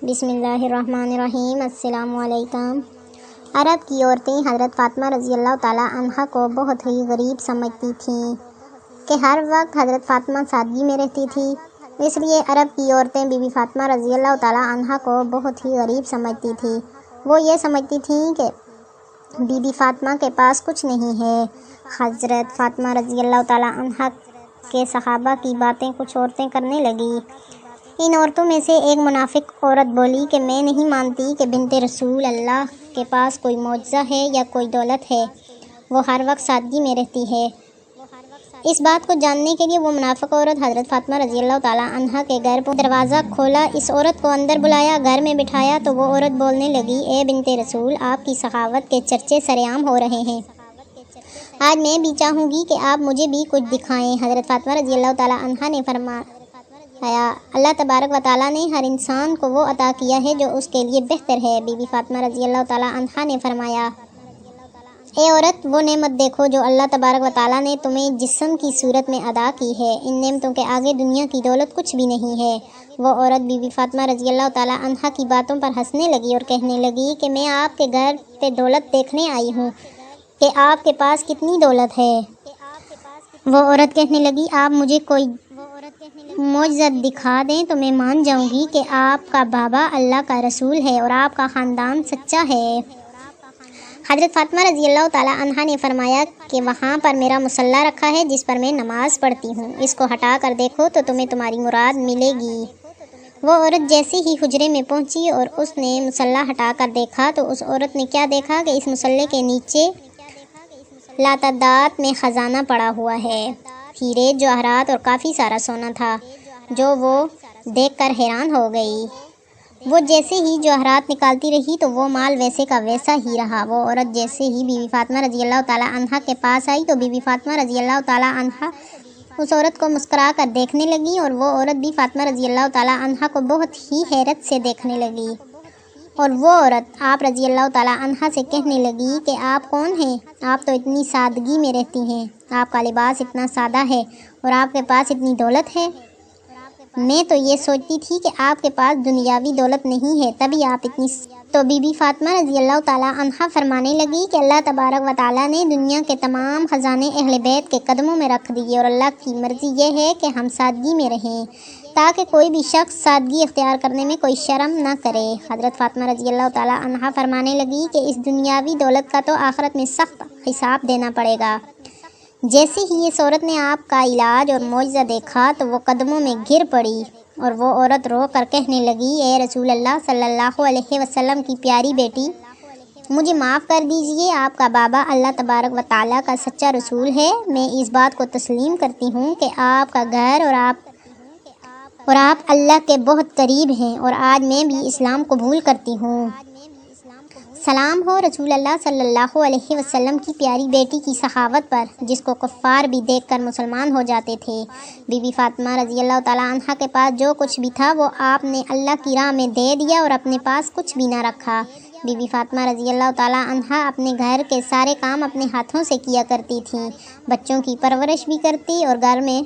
بسم اللہ الرحمن الرحیم۔ السلام علیکم۔ عرب کی عورتیں حضرت فاطمہ رضی اللہ تعالیٰ عنہا کو بہت ہی غریب سمجھتی تھیں کہ ہر وقت حضرت فاطمہ سادگی میں رہتی تھی، اس لیے عرب کی عورتیں بی بی فاطمہ رضی اللہ تعالیٰ عنہا کو بہت ہی غریب سمجھتی تھیں۔ وہ یہ سمجھتی تھیں کہ بی بی فاطمہ کے پاس کچھ نہیں ہے۔ حضرت فاطمہ رضی اللہ تعالیٰ عنہا کے صحابہ کی باتیں کچھ عورتیں کرنے لگیں۔ ان عورتوں میں سے ایک منافق عورت بولی کہ میں نہیں مانتی کہ بنت رسول اللہ کے پاس کوئی معجزہ ہے یا کوئی دولت ہے، وہ ہر وقت سادگی میں رہتی ہے۔ اس بات کو جاننے کے لیے وہ منافق عورت حضرت فاطمہ رضی اللہ تعالیٰ عنہا کے گھر پر دروازہ کھولا، اس عورت کو اندر بلایا، گھر میں بٹھایا تو وہ عورت بولنے لگی، اے بنت رسول، آپ کی سخاوت کے چرچے سرعام ہو رہے ہیں، آج میں بھی چاہوں گی کہ آپ مجھے بھی کچھ دکھائیں۔ حضرت فاطمہ رضی اللہ تعالیٰ عنہا نے فرمایا، اللہ تبارک و تعالیٰ نے ہر انسان کو وہ عطا کیا ہے جو اس کے لیے بہتر ہے۔ بی بی فاطمہ رضی اللہ تعالیٰ عنہا نے فرمایا، اے عورت، وہ نعمت دیکھو جو اللہ تبارک و تعالیٰ نے تمہیں جسم کی صورت میں عطا کی ہے، ان نعمتوں کے آگے دنیا کی دولت کچھ بھی نہیں ہے۔ وہ عورت بی بی فاطمہ رضی اللہ تعالیٰ عنہا کی باتوں پر ہنسنے لگی اور کہنے لگی کہ میں آپ کے گھر پہ دولت دیکھنے آئی ہوں کہ آپ کے پاس کتنی دولت ہے۔ وہ عورت کہنے لگی، آپ مجھے کوئی معجزہ دکھا دیں تو میں مان جاؤں گی کہ آپ کا بابا اللہ کا رسول ہے اور آپ کا خاندان سچا ہے۔ حضرت فاطمہ رضی اللہ تعالیٰ عنہا نے فرمایا کہ وہاں پر میرا مصلی رکھا ہے جس پر میں نماز پڑھتی ہوں، اس کو ہٹا کر دیکھو تو تمہیں تمہاری مراد ملے گی۔ وہ عورت جیسے ہی حجرے میں پہنچی اور اس نے مصلی ہٹا کر دیکھا تو اس عورت نے کیا دیکھا کہ اس مصلی کے نیچے لاتعداد میں خزانہ پڑا ہوا ہے، ہیرے جواہرات اور کافی سارا سونا تھا، جو وہ دیکھ کر حیران ہو گئی۔ وہ جیسے ہی جواہرات نکالتی رہی تو وہ مال ویسے کا ویسا ہی رہا۔ وہ عورت جیسے ہی بی بی فاطمہ رضی اللہ تعالیٰ عنہا کے پاس آئی تو بی بی فاطمہ رضی اللہ تعالیٰ عنہا اس عورت کو مسکرا کر دیکھنے لگی اور وہ عورت بھی فاطمہ رضی اللہ تعالیٰ عنہا کو بہت ہی حیرت سے دیکھنے لگی، اور وہ عورت آپ رضی اللہ تعالیٰ عنہا سے کہنے لگی کہ آپ کون ہیں؟ آپ تو اتنی سادگی میں رہتی ہیں، آپ کا لباس اتنا سادہ ہے اور آپ کے پاس اتنی دولت ہے، میں تو یہ سوچتی تھی کہ آپ کے پاس دنیاوی دولت نہیں ہے، تبھی آپ اتنی تو بی بی فاطمہ رضی اللہ تعالیٰ عنہا فرمانے لگی کہ اللہ تبارک و تعالیٰ نے دنیا کے تمام خزانے اہل بیت کے قدموں میں رکھ دیے اور اللہ کی مرضی یہ ہے کہ ہم سادگی میں رہیں تاکہ کوئی بھی شخص سادگی اختیار کرنے میں کوئی شرم نہ کرے۔ حضرت فاطمہ رضی اللہ تعالیٰ عنہا فرمانے لگی کہ اس دنیاوی دولت کا تو آخرت میں سخت حساب دینا پڑے گا۔ جیسے ہی اس عورت نے آپ کا علاج اور معجزہ دیکھا تو وہ قدموں میں گر پڑی اور وہ عورت رو کر کہنے لگی، اے رسول اللہ صلی اللہ علیہ وسلم کی پیاری بیٹی، مجھے معاف کر دیجئے، آپ کا بابا اللہ تبارک و تعالیٰ کا سچا رسول ہے، میں اس بات کو تسلیم کرتی ہوں کہ آپ کا گھر اور آپ اللہ کے بہت قریب ہیں اور آج میں بھی اسلام قبول کرتی ہوں۔ سلام ہو رسول اللہ صلی اللہ علیہ وسلم کی پیاری بیٹی کی سخاوت پر، جس کو کفار بھی دیکھ کر مسلمان ہو جاتے تھے۔ بی بی فاطمہ رضی اللہ تعالیٰ عنہا کے پاس جو کچھ بھی تھا وہ آپ نے اللہ کی راہ میں دے دیا اور اپنے پاس کچھ بھی نہ رکھا۔ بی بی فاطمہ رضی اللہ تعالیٰ عنہا اپنے گھر کے سارے کام اپنے ہاتھوں سے کیا کرتی تھیں، بچوں کی پرورش بھی کرتی اور گھر میں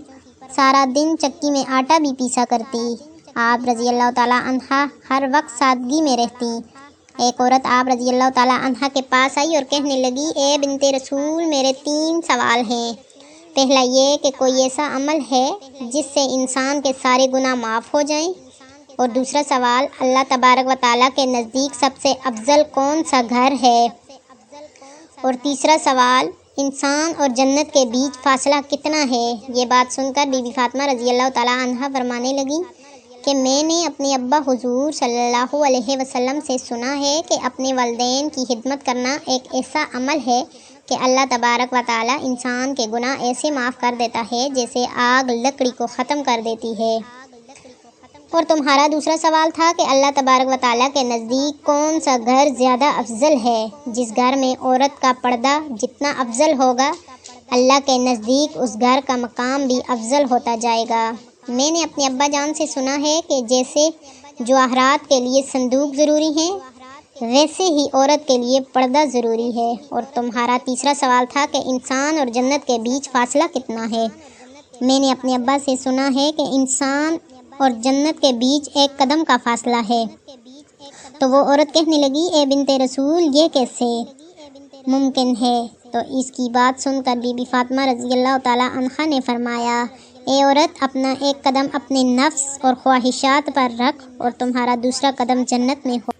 سارا دن چکی میں آٹا بھی پیسا کرتی۔ آپ رضی اللہ تعالیٰ عنہا ہر وقت سادگی میں رہتی۔ ایک عورت آپ رضی اللہ تعالیٰ عنہا کے پاس آئی اور کہنے لگی، اے بنت رسول، میرے 3 سوال ہیں۔ پہلا یہ کہ کوئی ایسا عمل ہے جس سے انسان کے سارے گناہ معاف ہو جائیں، اور دوسرا سوال، اللہ تبارک و تعالیٰ کے نزدیک سب سے افضل کون سا گھر ہے، اور تیسرا سوال، انسان اور جنت کے بیچ فاصلہ کتنا ہے۔ یہ بات سن کر بی بی فاطمہ رضی اللہ تعالیٰ عنہا فرمانے لگی کہ میں نے اپنے ابا حضور صلی اللہ علیہ وسلم سے سنا ہے کہ اپنے والدین کی خدمت کرنا ایک ایسا عمل ہے کہ اللہ تبارک و تعالیٰ انسان کے گناہ ایسے معاف کر دیتا ہے جیسے آگ لکڑی کو ختم کر دیتی ہے۔ اور تمہارا دوسرا سوال تھا کہ اللہ تبارک و تعالیٰ کے نزدیک کون سا گھر زیادہ افضل ہے۔ جس گھر میں عورت کا پردہ جتنا افضل ہوگا، اللہ کے نزدیک اس گھر کا مقام بھی افضل ہوتا جائے گا۔ میں نے اپنے ابا جان سے سنا ہے کہ جیسے جواہرات کے لیے صندوق ضروری ہیں، ویسے ہی عورت کے لیے پردہ ضروری ہے۔ اور تمہارا تیسرا سوال تھا کہ انسان اور جنت کے بیچ فاصلہ کتنا ہے۔ میں نے اپنے ابا سے سنا ہے کہ انسان اور جنت کے بیچ 1 قدم کا فاصلہ ہے۔ تو وہ عورت کہنے لگی اے بنت رسول یہ کیسے ممکن ہے؟ تو اس کی بات سن کر بی بی فاطمہ رضی اللہ تعالیٰ عنہا نے فرمایا اے عورت اپنا ایک قدم اپنے نفس اور خواہشات پر رکھ اور تمہارا دوسرا قدم جنت میں ہو۔